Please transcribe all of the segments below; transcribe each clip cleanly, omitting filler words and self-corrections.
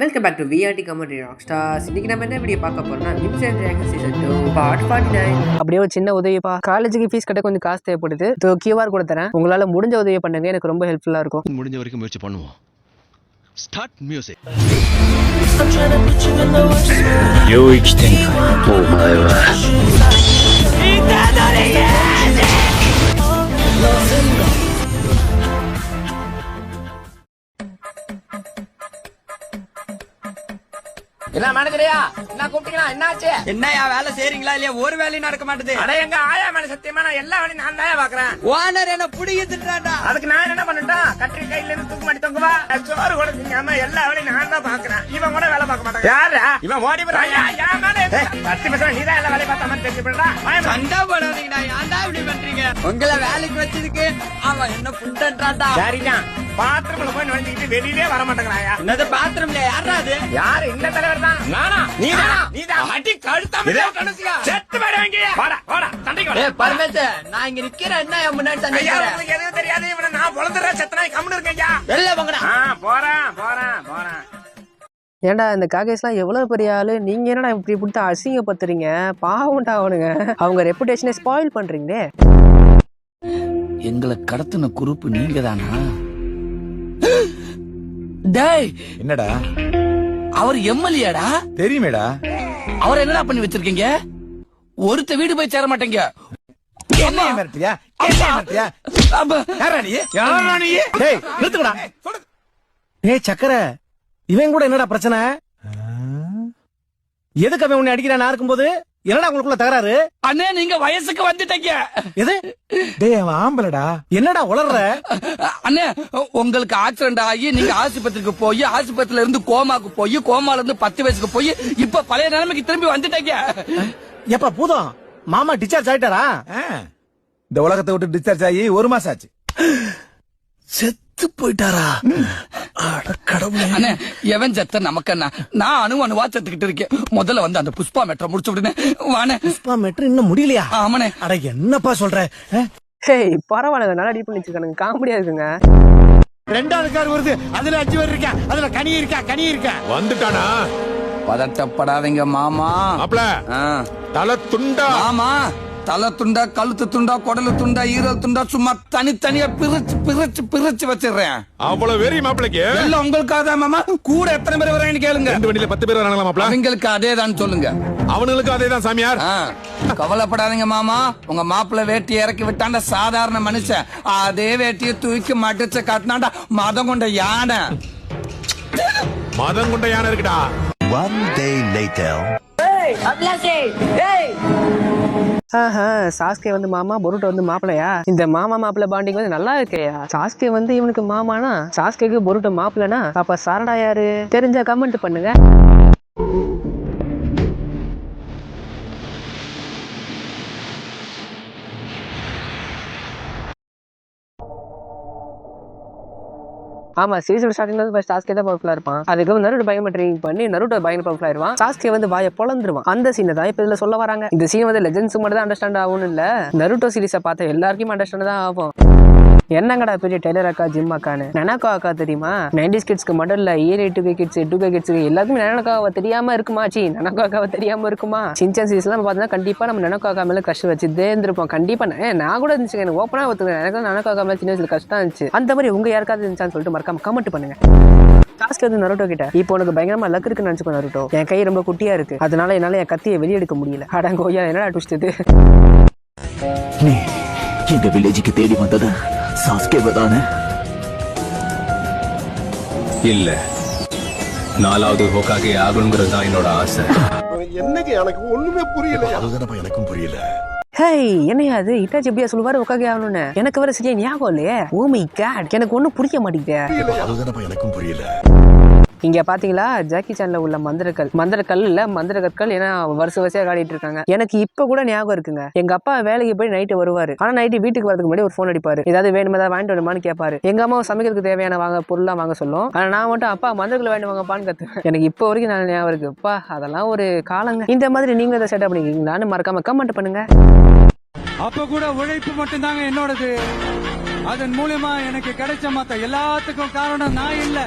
Welcome back to VRT commentary rockstars. இன்னைக்கு நம்ம என்ன வீடியோ பார்க்க போறோம்னா whims and dragons season 2 part 49. அப்படியே ஒரு சின்ன உதவிப்பா, காலேஜுக்கு ஃபீஸ் கட்ட கொஞ்சம் காசு தேவைப்படுது. QR கோட் தரேன், உங்களால முடிஞ்ச உதவி பண்ணுங்க, எனக்கு ரொம்ப ஹெல்ப்ஃபுல்லா இருக்கும். முடிஞ்ச வரைக்கும் முயற்சி பண்ணுவோம். Start music. 領域展開。お前は。என்ன மனதிலையா என்ன கூப்பிட்டீங்களா? என்னாச்சு? என்னையா வேலை செய்றீங்களா இல்லையா? ஒரு வேலையும் நடக்க மாட்டேது. அட எங்க ஆயா மேல சத்தியமா நான் எல்லா வேலையும் நான் தான் பாக்குறேன். ஓனர் என்ன புடிங்கி திட்டுறான்டா. அதுக்கு நான் என்ன பண்ணட்டா? கட்டில் கையில இருந்து தூக்கு மாட்டி தொங்குவா. சோறு கூட திங்காம எல்லா வேலையும் நான் தான் பாக்குறேன். இவன் கூட வேலை பார்க்க மாட்டான். யாரா இவன்? ஓடி போறாயா? யா மேல 10% நீ தான் எல்லா வேலையும் பார்த்த மாதிரி தெரிஞ்சு போறடா. சண்டை போடாதீங்கடா. ஏன்டா இப்படி பண்றீங்க? உங்களை வேலைக்கு வச்சதுக்கு அவன் என்ன புண்டன்றான்டா. சரிதான், பாத்ரூம்ல போய் நுழைஞ்சிக்கிட்டு வெளியிலே வர மாட்டேங்கிறாயா? என்னது பாத்ரூம்ல யாரா அது? யாரு? இந்த தலைவர் தான். நானா? நீதான் அடி கழுத்தாம கடைசியா செத்து போடுவீங்க. வாடா வாடா சண்டைக்கு வாடா. ஏய் பரமேச, நான் இங்க நிக்கிறேன். என்ன என் முன்னாடி சண்டை ஐயா, போடுற? உங்களுக்கு எதுவும் தெரியாது. இவனை நான் பொளந்துற செத்தனாய் கம்முன்னு இருக்கேன்யா. வெளில போங்கடா. போறேன். ஏன்டா இந்த காகேஸ்லாம் எவ்வளவு பெரிய ஆளு, நீங்க என்னடா இப்படி இப்படி அசிங்கப்படுத்துறீங்க? பாவம்டா அவனுங்க, அவங்க ரெப்புடேஷனை ஸ்பாயில் பண்றீங்களே. எங்களை கடத்தின குரூப் நீங்க தானா? டேய், என்னடா? அவர் எம்எல்ஏடா. தெரியுமேடா. அவர் என்னடா பண்ணி வச்சிருக்கீங்க? ஒருத்த வீடு போய் சேர மாட்டேங்க. என்ன மிரட்டியா? ஏய் சக்கர, இவன் கூட என்னடா பிரச்சனை? எதுக்கு அவன் உன்னை அடிக்கிறான் இருக்கும்போது? என்னடா உங்களுக்குள்ள தகராறு? அண்ணே, நீங்க வயசுக்கு வந்துட்டீங்க. எது? டேய் அவன் ஆம்பளடா. என்னடா உளர்ற? அண்ணே, உங்களுக்கு ஆக்சிடென்ட் ஆகி நீங்க ஆஸ்பத்திரிக்கு போய் ஆஸ்பத்திரியில இருந்து கோமாக்கு போய் கோமால இருந்து 10 வயசுக்கு போய் இப்ப பழைய நிலைமைக்கு திரும்பி வந்துட்டீங்க. எப்ப பூதம் மாமா டிஸ்சார்ஜ் ஆயிட்டாரா? இந்த உலகத்தை விட்டு டிஸ்சார்ஜ் ஆகி 1 மாசம் ஆச்சு. செத்து போயிட்டாரா? அண்ணே, எவன் செத்த நமக்கு என்ன? நான் அணுவா செத்துக்கிட்டு இருக்கேன். முதல்ல வந்து அந்த புஷ்பா மெட்ரோ முடிச்சு விடுனே. வானே. புஷ்பா மெட்ரோ இன்னும் முடியலையா? ஆமாண்ணே. அட என்னப்பா சொல்ற? ஹேய் பரவாயில்ல, நல்லா டீப் பண்ணி வச்சிருக்கானுங்க, காமெடியா இருக்குங்க. 2வது கார் வருது, அதுல 5 பேர் இருக்கா, அதுல கனி இருக்கா. வந்துட்டானா? பதட்டப்படாதீங்க மாமா. அப்பல தலை துண்டா. மாமா, தலை துண்டா, கழுத்து துண்டா, குடலு துண்டா, ஈரல் துண்டா, சும்மா தனித்தனியா பிரிச்சு வச்சிடுறேன். அவ்வளவு வெறி மாப்பிளைக்கு. எல்லாம் உங்களுக்காக தான் மாமா. கூட எத்தனை பேர் வராங்கன்னு கேளுங்க. 2 வண்டியில 10 பேர் வராங்களா மாப்பிள? அவங்களுக்கு அதேதான் சொல்லுங்க. அவனுங்களுக்கு அதேதான் சாமியார். கவலைப்படாதீங்க மாமா. உங்க மாப்பிள்ள வேட்டியை இறக்கி விட்டாண்ட சாதாரண மனுஷன். அதே வேட்டியை தூக்கி மடிச்சு காட்டினாண்டா மதம் கொண்ட யானை. மதம் கொண்ட யானை இருக்குடா. One day later. சாஸ்கே வந்து மாமா, பொருட்டோ வந்து மாப்பிள்ளையா? இந்த மாமா மாப்பிள்ளை பாண்டிங் வந்து நல்லா இருக்கையா? சாஸ்கே வந்து இவனுக்கு மாமானா, சாஸ்கேக்கு பொருட்டோ மாப்பிள்ளனா, அப்ப சாரடா யாரு? தெரிஞ்சா கமெண்ட் பண்ணுங்க. ஆமா, சீசன் ஸ்டார்டிங்ல ஃபர்ஸ்ட் சாஸ்கே தான் பவர்ஃபுல்லா இருப்பான். அதுக்கு நருட்டோ பயங்கரமா ட்ரெயினிங் பண்ணி நருட்டோ பயங்கர பவர்ஃபுல்லா ஆயிருவான். சாஸ்கே வந்து வாயை பொளந்துருவான். அந்த சீனை தான் இப்ப இதுல சொல்ல வராங்க. இந்த சீன் வந்து லெஜெண்ட்ஸ் மட்டும் தான் அண்டர்ஸ்டாண்ட் ஆகும்னு இல்ல, நருட்டோ சீரிஸை பார்த்த எல்லாருக்கும் அண்டர்ஸ்டாண்ட் தான் ஆகும். என்னங்கடா பெரிய டெய்லர் அக்கா, ஜிம் அக்கான்னு நனக்கா அக்கா தெரியுமா? 90s கிட்ஸ்க்கு மட்டும் இல்ல, 2K கிட்ஸ் 2K கிட்ஸ்க்கு எல்லாருக்குமே நனக்காவை தெரியாம இருக்குமா? நனக்கா அக்காவை தெரியாம இருக்குமா? சின்சான் சீரிஸ் எல்லாம் பார்த்தா கண்டிப்பா நம்ம நனக்கா அக்கா மேல கஷ்டம் வச்சுதே இருந்திருப்போம். கண்டிப்பா நான் கூட இருந்துச்சு, எனக்கு ஓப்பனா ஒத்துக்கிறேன். எனக்கு நனக்கா அக்கா மேல சின்ன வயசுல கஷ்டம் இருந்துச்சு. அந்த மாதிரி உங்க யாருக்காவது இருந்துச்சான்னு சொல்லிட்டு மறக்காம கமெண்ட் பண்ணுங்க. சாஸ்கே வந்து நருட்டோ கிட்ட, இப்போ உனக்கு பயங்கரமா லக் இருக்குன்னு நினைச்சுக்கோ நருட்டோ. என் கை ரொம்ப குட்டியா இருக்கு, அதனால என்னால என் கத்தியை வெளியெடுக்க முடியல. அடங்கோயா, என்னடா ட்விஸ்ட் இது? நீ எங்க வில்லேஜுக்கு தேடி வந்தது சாஸ்கேவை தானே? இல்ல, 4வது ஹோக்காகே ஆகணுங்கிறது தான் என்னோட ஆசை. என்னங்க எனக்கு ஒண்ணுமே புரியல. அதுதானப்பா எனக்கும் புரியல. ஹேய், என்னையா அது? இட்டாச்சி எப்படியா சொல்லுவாரு உக்காகே ஆகணும்னு? எனக்கு வர சரியா ஞாபகம் இல்லையே. ஓ மை காட், எனக்கு ஒன்னும் புரிய மாட்டேங்குது. அதுதானப்பா எனக்கும் புரியல. இங்க பாத்தீங்களா, ஜாக்கி சான்ல உள்ள மந்திரக்கல் இல்ல மந்திரக்கற்கள், ஏன்னா வரிசையா காட்டிட்டு இருக்காங்க. எனக்கு இப்ப கூட ஞாபகம் இருக்குங்க. எங்க அப்பா வேலைக்கு போய் நைட்டு வருவாரு. ஆனா நைட்டு வீட்டுக்கு வரதுக்கு முன்னாடி ஒரு போன் அடிப்பாரு. ஏதாவது வேணுமா, ஏதாவது வாங்கிட்டு வருமான்னு கேட்பாரு. எங்க அம்மா சமைக்கிறதுக்கு தேவையான பொருள்லாம் வாங்க சொல்லும். ஆனா நான் மட்டும் அப்பா மந்திரக்கல் வாங்கிட்டு வாங்கப்பான்னு கத்துவேன். எனக்கு இப்போ வரைக்கும் நான் ஞாபகம் இருக்கு. அப்பா அதெல்லாம் ஒரு காலங்க. இந்த மாதிரி நீங்க இதை செட்டப் பண்ணிக்கீங்களான்னு மறக்காம கமெண்ட் பண்ணுங்க. அப்ப கூட உழைப்பு மட்டும் தாங்க என்னோடது. அதன் மூலமா எனக்கு கிடைச்ச மத்த எல்லாத்துக்கும் காரணம் நான் இல்ல.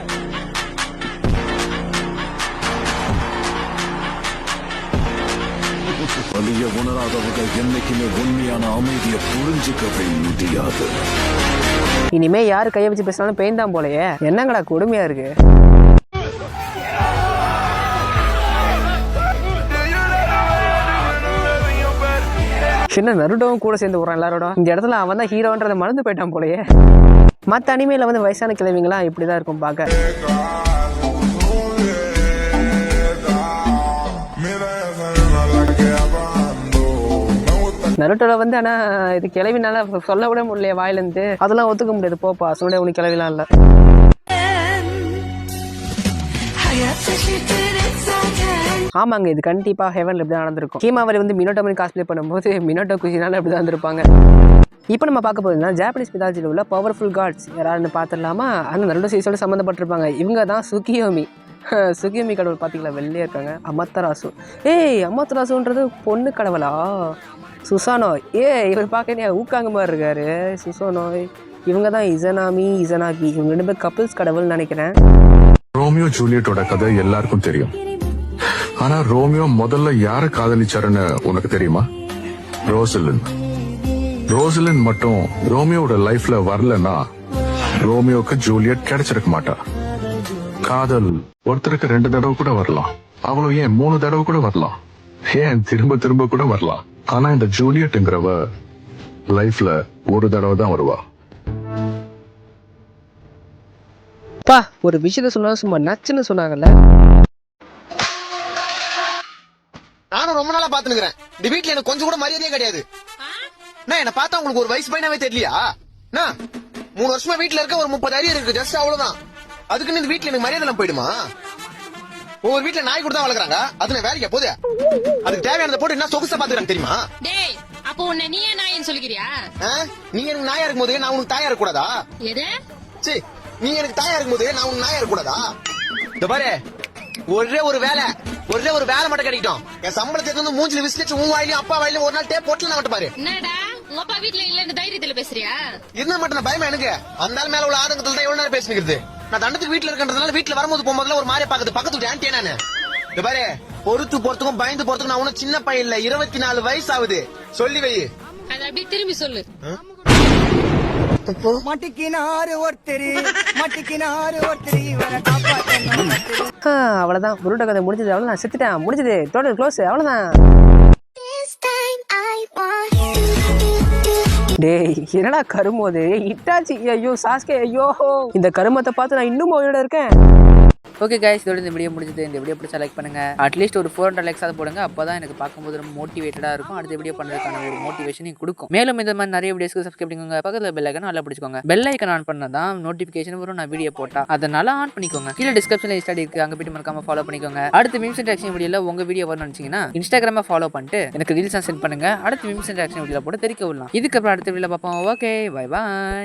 வலிய உணராதவங்க என்னைக்குமே உண்மையான அமைதியை புரிஞ்சுக்கவே முடியாது. இனிமே யாரு கையை வச்சு பேசினாலும் பெயின் தான் போலயே. என்னங்கடா கொடுமையா இருக்கு. சின்ன நருட்டோவும் கூட சேர்ந்து விடுறான் எல்லாரோட. இந்த இடத்துல அவன் தான் ஹீரோன்றதை மறந்து போயிட்டான் போலயே. மற்ற அனிமையில வந்து வயசான கிழவிங்களாம் இப்படிதான் இருக்கும் பார்க்க. நருட்டோல வந்து ஆனா இது கிளவினால சொல்ல விட முடியல வாயிலிருந்து. அதெல்லாம் ஒத்துக்க முடியாது. போப்பா சொல்ல உனக்கு கிளவிலாம் இல்ல. ஆமாங்க, இது கண்டிப்பா ஹெவன்ல இப்படி நடந்திருக்கும். ஹீமாவரி வந்து மினோட்டோ மாதிரி காஸ்ப்ளே பண்ணும்போது மினோட்டோ குஷினால இப்படிதான் இருந்திருப்பாங்க. இப்போ நம்ம பார்க்க போதுன்னா ஜாப்பனீஸ் மித்தாலஜியில் உள்ள பவர்ஃபுல் காட்ஸ் யாராருன்னு பார்த்துடலாமா? அந்த நருட்டோ சீரிஸோட சம்மந்தப்பட்டிருப்பாங்க. இவங்க தான் சுகியோமி. சுகியோமி கடவுள் பார்த்தீங்களா, வெளியே இருக்காங்க. அமத்தராசு. அமத்தராசுன்றது பொண்ணு கடவுளா? சுசானோய். இவர் பார்க்க ஊக்காங்க மாதிரி இருக்காரு. சுசானோய். இவங்க தான் இசனாமி இசனாகி. இவங்க 2 பேர் கப்பிள்ஸ் கடவுள்னு நினைக்கிறேன். ரோமியோ ஜூலியட்டோட கதை எல்லாருக்கும் தெரியும். ஆனா ரோமியோ முதல்ல யார காதலிச்சாருன்னு உனக்கு தெரியுமா? ரோசலின். ரோசலின் மட்டும் ரோமியோட லைஃப்ல வரலன்னா ரோமியோக்கு ஜூலியட் கிடைச்சிருக்க மாட்டா. காதல் ஒருத்தருக்கு 2 தடவை கூட வரலாம். அவ்வளவு ஏன் 3 தடவை கூட வரலாம். ஏன் திரும்ப திரும்ப கூட வரலாம். ஆனா இந்த ஜூலியட்ங்கிறவ லைஃப்ல ஒரு தடவை தான் வருவா. ஒரு விஷயத்த சொன்னா சும்மா நச்சுன்னு சொன்னாங்கல்ல. நானும் ரொம்ப நாளா பாத்துக்கிறேன். இந்த வீட்டுல எனக்கு கொஞ்சம் கூட மரியாதையே கிடையாது. என்ன பார்த்தா உங்களுக்கு ஒரு வயசு பையனாவே தெரியலையா? 3 வருஷமா வீட்டுல இருக்க ஒரு 30 அரியர் இருக்கு. ஜஸ்ட் அவ்வளவுதான். அதுக்குன்னு இந்த வீட்டுல எனக்கு மரியாதை போயிடுமா? ஒவ்வொரு வீட்டுல நாய் கூட தான் வளர்க்குறாங்க. அது வேலைக்கு போதே அதுக்கு தேவையானதை போட்டு என்ன சொகுசா பாத்துக்கிறாங்க தெரியுமா? அப்போ உன்னை நீயே நாயின்னு சொல்லிக்கிறியா? நீ எனக்கு நாயா இருக்கும் போது நான் உனக்கு தாயா இருக்க கூடாதா? நீ எனக்கு தாயா இருக்கும் போது நான் உனக்கு நாயா இருக்க கூடாதா? இந்த பாரு, ஒரே ஒரு வேலை மட்டும் கிடைக்கட்டும். என் சம்பளத்தை வந்து மூஞ்சில விசிலிச்சு உன் வாயிலையும் அப்பா வாயிலையும் ஒரு நாள் டேப் போட்டுல நான் பாரு. என்னடா உங்க அப்பா வீட்டுல இல்லன்னு தைரியத்துல பேசுறியா? இருந்தா மட்டும் நான் பயமா எனக்கு. அந்த மேல உள்ள ஆதங்கத்துல தான் எவ்வளவு நேரம் பேசிக்கிறது. நான் தண்டத்துக்கு வீட்டுல இருக்கன்றதுனால வீட்டுல வரும்போது போகும்போதுல ஒரு மாதிரி பாக்குது. பக்கத்து ஆன்டி நானு. இந்த பாரு, பொறுத்து போறதுக்கும் பயந்து போறதுக்கும் நான் ஒன்னும் சின்ன பையன் இல்ல. 24 வயசு ஆகுது. சொல்லி வை. அது அப்படியே திரும்பி சொல்லு. அவ்வளவுதான். புருட்டோ கதை முடிஞ்சது. அவ்வளவுதான். நான் செத்துட்டேன். முடிஞ்சது. Total close. அவ்வளவுதான். டேய் என்னடா கருமோது இட்டாச்சி. ஐயோ சாஸ்கே. ஐயோ இந்த கருமத்தை பார்த்து நான் இன்னும் உயிரோட இருக்கேன். ஓகே கைஸ், இதோட இந்த வீடியோ முடிஞ்சது. இந்த வீடியோ பிடிச்சா லைக் பண்ணுங்க. அட்லீஸ்ட் ஒரு 400 லைக்ஸாவது போடுங்க. அப்பதான் எனக்கு பார்க்கும்போது ரொம்ப மோட்டிவேட்டடா இருக்கும். அடுத்த வீடியோ பண்றதுக்கான ஒரு மோட்டிவேஷனையும் கொடுக்கும். மேலும் இந்த மாதிரி நிறைய வீடியோஸ்க்கு சப்ஸ்கிரைப் பண்ணிக்கோங்க. பக்கத்துல பெல் ஐக்கான் நல்லா பிடிச்சுக்கோங்க. பெல் ஐக்கான் ஆன் பண்ணாதான் நோட்டிபிகேஷன் வரும் நான் வீடியோ போட்டா. அதனால ஆன் பண்ணிக்கோங்க. கீழே டிஸ்கிரிப்ஷன்ல இன்ஸ்டா இருக்கு, அங்க போய்ட்டு மறக்காம ஃபாலோ பண்ணிக்கோங்க. அடுத்த மீம்ஸ் இன்டராக்ஷன் வீடியோல உங்க வீடியோ வரணும்னு நினைச்சீங்கன்னா இன்ஸ்டாகிராம ஃபாலோ பண்ணிட்டு எனக்கு ரீல்ஸ் சென்ட் பண்ணுங்க. அடுத்த மீம்ஸ் இன்டராக்ஷன் வீடியோல போட்டு தெரிவிக்க விடலாம். இதுக்கப்புறம் அடுத்த வீடியோல பார்ப்போம். Okay, bye bye.